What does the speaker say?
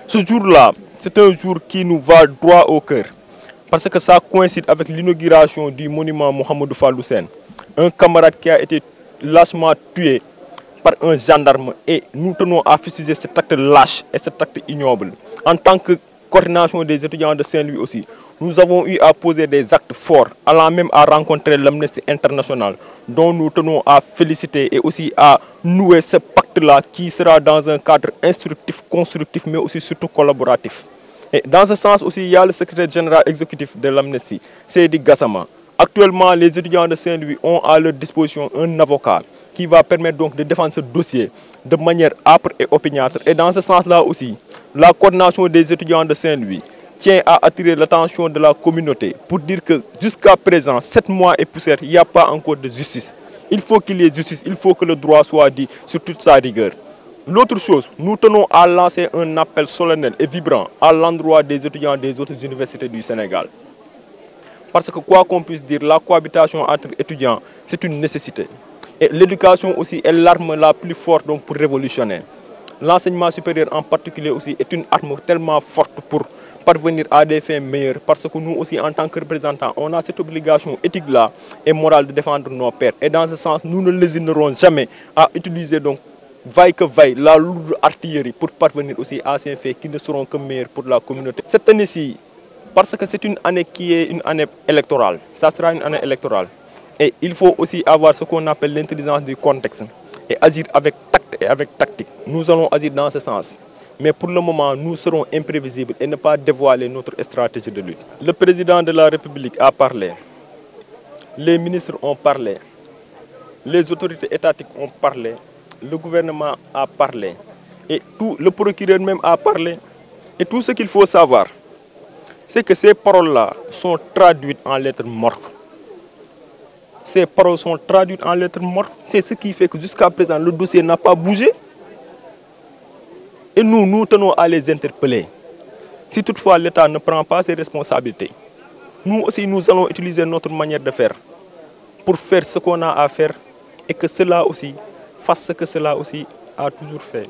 Ce jour-là, c'est un jour qui nous va droit au cœur, parce que ça coïncide avec l'inauguration du monument Mohamedou Fallou Sène, un camarade qui a été lâchement tué par un gendarme, et nous tenons à fustiger cet acte lâche et cet acte ignoble. En tant que coordination des étudiants de Saint-Louis aussi, nous avons eu à poser des actes forts, allant même à rencontrer l'Amnesty International, dont nous tenons à féliciter et aussi à nouer ce pacte-là qui sera dans un cadre instructif, constructif, mais aussi surtout collaboratif. Et dans ce sens aussi, il y a le secrétaire général exécutif de l'Amnesty, Seydi Gassama. Actuellement, les étudiants de Saint-Louis ont à leur disposition un avocat qui va permettre donc de défendre ce dossier de manière âpre et opiniâtre. Et dans ce sens-là aussi, la coordination des étudiants de Saint-Louis tient à attirer l'attention de la communauté pour dire que jusqu'à présent, 7 mois et poussière, il n'y a pas encore de justice. Il faut qu'il y ait justice, il faut que le droit soit dit sur toute sa rigueur. L'autre chose, nous tenons à lancer un appel solennel et vibrant à l'endroit des étudiants des autres universités du Sénégal. Parce que quoi qu'on puisse dire, la cohabitation entre étudiants, c'est une nécessité. Et l'éducation aussi est l'arme la plus forte donc, pour révolutionner. L'enseignement supérieur en particulier aussi est une arme tellement forte pour parvenir à des fins meilleures, parce que nous aussi en tant que représentants, on a cette obligation éthique-là et morale de défendre nos pairs. Et dans ce sens, nous ne lésinerons jamais à utiliser donc vaille que vaille la lourde artillerie pour parvenir aussi à ces faits qui ne seront que meilleurs pour la communauté. Cette année-ci, parce que c'est une année qui est une année électorale, ça sera une année électorale. Et il faut aussi avoir ce qu'on appelle l'intelligence du contexte et agir avec tact et avec tactique. Nous allons agir dans ce sens. Mais pour le moment, nous serons imprévisibles et ne pas dévoiler notre stratégie de lutte. Le président de la République a parlé, les ministres ont parlé, les autorités étatiques ont parlé, le gouvernement a parlé, et le procureur même a parlé. Et tout ce qu'il faut savoir, c'est que ces paroles-là sont traduites en lettres mortes. Ces paroles sont traduites en lettres mortes. C'est ce qui fait que jusqu'à présent, le dossier n'a pas bougé. Et nous tenons à les interpeller. Si toutefois l'État ne prend pas ses responsabilités, nous aussi, nous allons utiliser notre manière de faire pour faire ce qu'on a à faire et que cela aussi fasse ce que cela aussi a toujours fait.